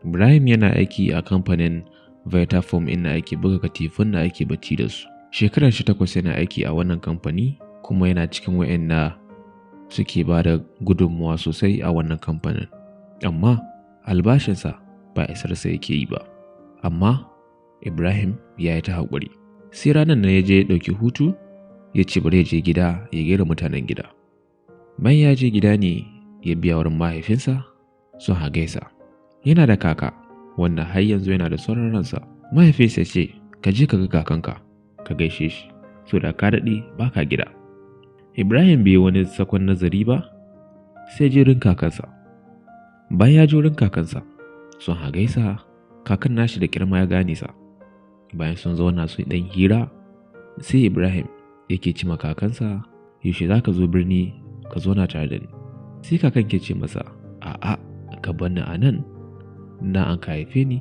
Ibrahim yana aiki a kamfanin Vitafoam inda ake buga katifun da ake bacci da su. Shekarar shi 8 yana aiki a wannan kamfani kuma yana cikin waɗanda suke ba da gudunmuwa sosai a wannan kamfanin. Amma albashinsa ba isarsa yake yi ba. Amma Ibrahim ya yi ta haƙuri. Sai ranar da ya je ya ɗauki hutu ya ce bari ya je gida ya gaida mutanen gida. Bayan ya je gida ne ya biya wurin mahaifinsa sun gaisa. Yana da kaka wanda har yanzu yana da sauran ransa. Mahaifinsa ce ka je ka ga kakanka ka gaishe shi so da ka daɗe baka gida. Ibrahim bai wani sakon nazari ba sai je wurin kakansa. Bayan ya je wurin kakansa sun gaisa, kakan nashi da kirma ya gane sa. Bayan sun zauna su ɗan hira sai Ibrahim yake ce ma kakansa yaushe za ka zo birni ka zauna tare da ni. Sai kakan ke ce masa a'a ka bar ni a nan na an ka haife ni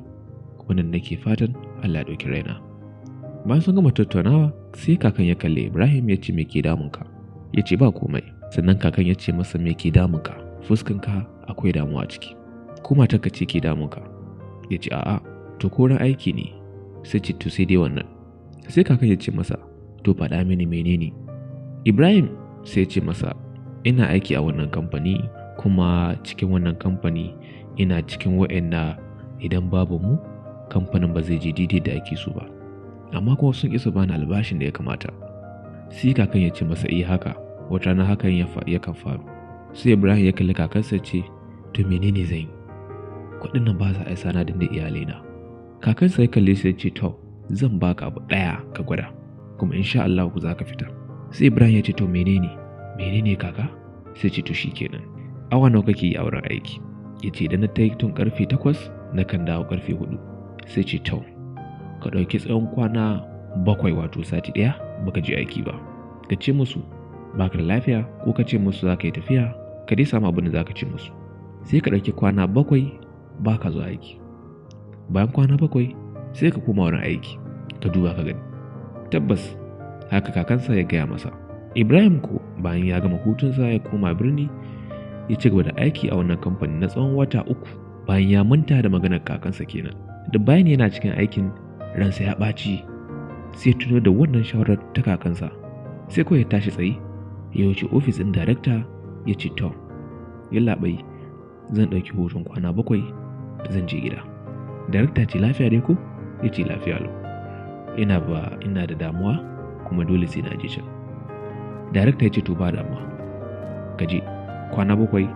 kuma nan nake fatan Allah ya ɗauki raina. Bayan sun gama tattaunawa sai kakan ya kalle Ibrahim ya ce me ke damunka? Ya ce ba komai. Sannan kakan ya ce masa me ke damunka? Fuskanka akwai damuwa a ciki. Ko matarka ce ke damunka? Ya ce a'a to ko ran aiki ne. Sai ce to sai dai wannan. Sai kakan ya ce masa to faɗa mini menene? Ibrahim sai ya ce masa ina aiki a wannan kamfani kuma cikin wannan kamfani ina cikin waɗanda idan babu mu kamfanin ba zai je daidai da ake so ba. Amma kuma sun isa bani albashin da ya kamata. Sai kakan ya ce masa haka wata rana hakan yakan faru. Sai Ibrahim ya kalli kakansa ce to menene zan yi? Kuɗin nan ba za a isa na dinda iyalaina. Kakansa ya kalle sai ya ce to zan baka abu ɗaya ka gwada kuma insha Allah ku za ka fita. Sai Ibrahim ya ce to menene kaka? Sai ce to shikenan. Awa nawa kake yi a wurin aiki? Ya ce idan na tayi tun karfe 8 na kan dawo karfe 4. Sai ce to ka ɗauki tsawon kwana 7 wato sati ɗaya baka je aiki ba. Ka ce musu baka da lafiya ko ka ce musu za ka yi tafiya ka dai samu abin da za ka ce musu. Sai ka ɗauki kwana 7 baka zuwa aiki. Bayan kwana 7 sai ka koma wurin aiki ka duba ka gani. Tabbas haka kakansa ya gaya masa. Ibrahim ko bayan ya gama hutunsa ya koma birni ya ci gaba da aiki a wannan kamfani na tsawon wata 3 bayan ya manta da maganar kakansa kenan. Da bayan yana cikin aikin ransa ya ɓaci sai tuno da wannan shawarar ta kakansa. Sai kawai ya tashi tsaye ya wuce ofis ɗin darekta ya ce to yallaɓai zan ɗauki hutun kwana 7 zan je gida. Darekta ce lafiya dai ko? Ya ce lafiya lau. Ina da damuwa kuma dole sai na je can. Darekta ya ce to ba damuwa ka je kwana 7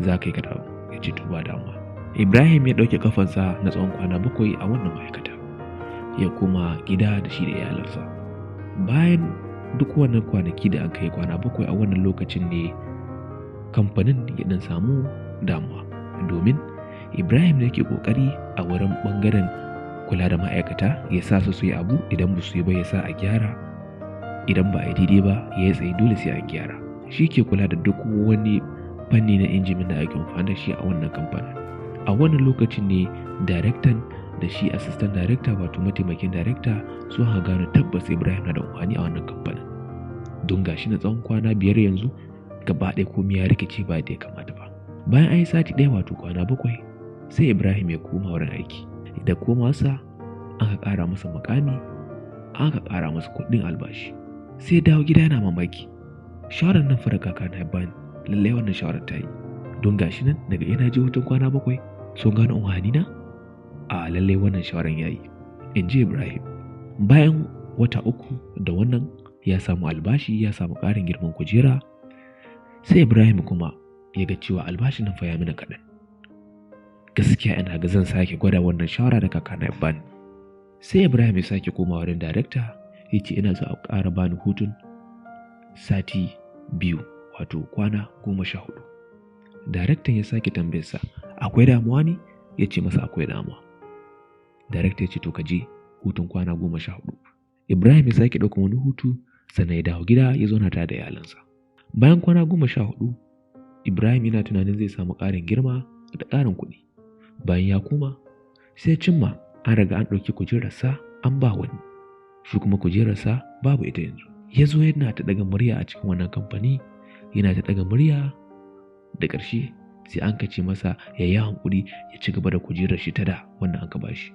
za ka yi ka dawo. Ya ce to ba damuwa. Ibrahim ya ɗauke kafansa na tsawon kwana 7 a wannan ma'aikata ya koma gida da shi da iyalansa. Bayan duk wannan kwanaki da aka yi kwana 7 a wannan lokacin ne kamfanin ya dan samu damuwa domin Ibrahim ne ke kokari a wurin bangaren kula da ma'aikata ya sa su yi abu idan ba su yi ba ya sa a gyara idan ba a yi daidai ba ya tsaye dole sai a gyara. Shi ke kula da duk wani fanni na injimin da ake amfani da shi a wannan kamfanin. A wannan lokacin ne darektan da shi assistant director wato mataimakin director su ha gano tabbas Ibrahim na da amfani a wannan kamfanin. Don gashi na tsawon kwana 5 yanzu gaba ɗaya komai ya rikice ba da ya kamata ba. Bayan an yi sati 1 wato kwana 7 sai Ibrahim ya koma wurin aiki. Da komawarsa aka ƙara masa makami aka ƙara masa kuɗin albashi. Sai dawo gida yana mamaki. Shawarar nan fara kaka na bani lallai wannan shawarar ta yi. Don gashi nan daga ina je hutun kwana 7 sun gano amfani na? A lallai wannan shawarar yayi. In ji Ibrahim. Bayan wata 3 da wannan ya samu albashi ya samu ƙarin girman kujera. Sai Ibrahim kuma ya ga cewa albashin nan fa ya mina kaɗan. Gaskiya ina ga zan sake gwada wannan shawara da kaka na bani. Sai Ibrahim ya sake komawa wurin darekta ya ce ina so a ƙara bani hutun sati 2 wato kwana 14. Darektan ya sake tambayarsa akwai damuwa ne? Ya ce masa akwai damuwa. Darekta ya ce to ka je hutun kwana 14. Ibrahim ya sake ɗaukar wani hutu sannan ya dawo gida ya zauna tare da iyalansa. Bayan kwana 14 Ibrahim yana tunanin zai samu ƙarin girma da ƙarin kuɗi. Bayan ya koma sai cimma an riga an ɗauki kujerarsa an ba wani. Shi kuma kujerarsa babu ita yanzu. Ya zo yana ta ɗaga murya a cikin wannan kamfani yana ta ɗaga murya da ƙarshe sai an kace masa ya yi hankuri ya ci gaba da kujerar shi ta da wanda an ka bashi.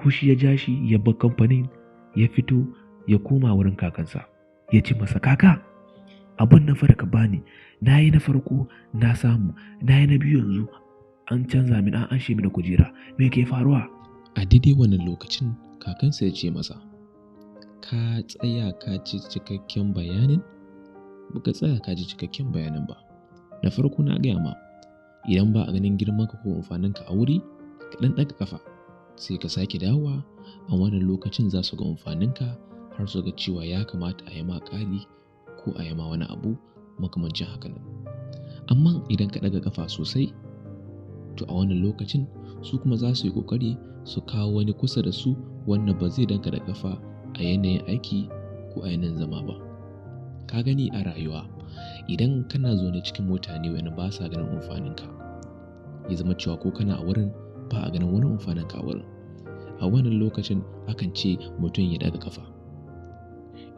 Hushi ya ja shi ya bar kamfanin ya fito ya koma wurin kakansa ya ce masa, kaka abin na fara ka bani na yi na farko na samu, na yi na biyu yanzu an canza min an anshe mini kujera, me ke faruwa? A daidai wannan lokacin kakansa ya ce masa, ka tsaya ka ji cikakken bayanin? Baka tsaya ka ji cikakken bayanin ba. Na farko na gaya ma idan ba a ganin girmanka ko amfaninka a wuri ka ɗan ɗaga ƙafa sai ka sake dawowa, a wannan lokacin za su ga amfaninka har su ga cewa ya kamata a yi ma ƙari ko a yi ma wani abu makamancin haka nan. Amma idan ka ɗaga ƙafa sosai to a wannan lokacin su kuma za su yi ƙoƙari su kawo wani kusa da su wanda ba zai danka da ƙafa a yanayin aiki ko a yanayin zama ba. Ka gani a rayuwa idan kana zaune cikin mutane wanda ba sa ganin amfaninka, ya zama cewa ko kana a wurin ba a ganin wani amfaninka a wurin, a wannan lokacin akan ce mutum ya ɗaga ƙafa.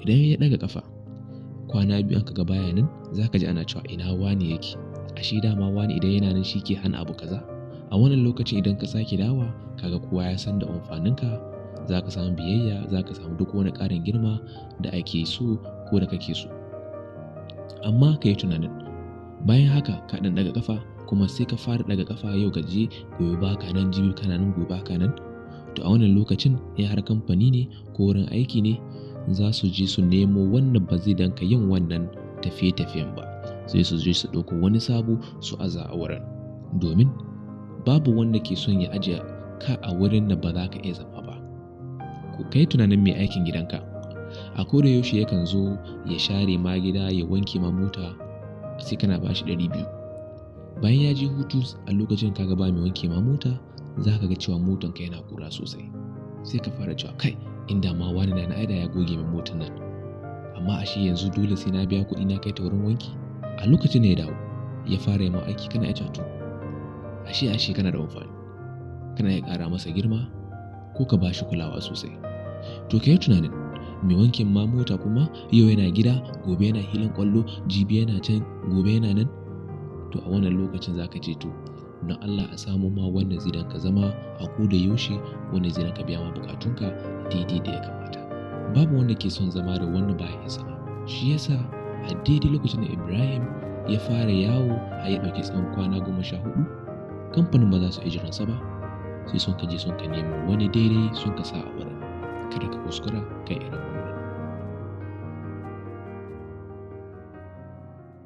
Idan ya ɗaga ƙafa kwana biyu aka ga baya nan za ka ji ana cewa ina wani yake, ashe dama wani idan yana nan shi ke hana abu kaza. A wannan lokacin idan ka sake dawa kaga kowa ya san da amfaninka, za ka samu biyayya, za ka samu duk wani ƙarin girma da ake so ko da kake so. Amma ka yi tunanin bayan haka ka ɗan ɗaga ƙafa kuma sai ka fara ɗaga ƙafa yau ka je gobe baka nan, jibi kana nan, gobe baka nan, to a wannan lokacin in har kamfani ne ko wurin aiki ne za su je su nemo wannan ba zai danka yin wannan tafiye-tafiyen ba, sai su je su ɗauko wani sabo su aza a wurin, domin babu wanda ke son ya ajiye ka a wurin da ba za ka iya zama ba. Ka yi tunanin mai aikin gidanka a koda yaushe yakan zo ya share ma gida, ya wanke ma mota, sai kana bashi 200. Bayan ya je hutu a lokacin kaga ba mai wanke ma mota, za ka ga cewa motanka yana ƙura sosai, sai ka fara cewa kai inda ma wani na aida ya goge min motan nan, amma ashe yanzu dole sai na biya kuɗi na kai ta wurin wanki. A lokacin da ya dawo ya fara yi ma aiki kana ya to ashe kana da amfani, kana ya ƙara masa girma ko ka bashi kulawa sosai. To ka yi tunanin mai wankin ma mota kuma yau yana gida, gobe yana hilin ƙwallo, jibi yana can, gobe yana nan, to a wannan lokacin za ka ce to don Allah a samu ma wanda zai danka zama a koda yaushe, wanda zai danka biya ma bukatunka daidai da ya kamata. Babu wanda ke son zama da wanda ba ya zama. Shi yasa a daidai lokacin da Ibrahim ya fara yawo a ya ɗauki tsawon kwana 14, kamfanin ba za su iya jiransa ba, sai sun ka je sun ka nemo wani daidai sun ka sa a wurin. Kada ka kuskura kai irin wannan.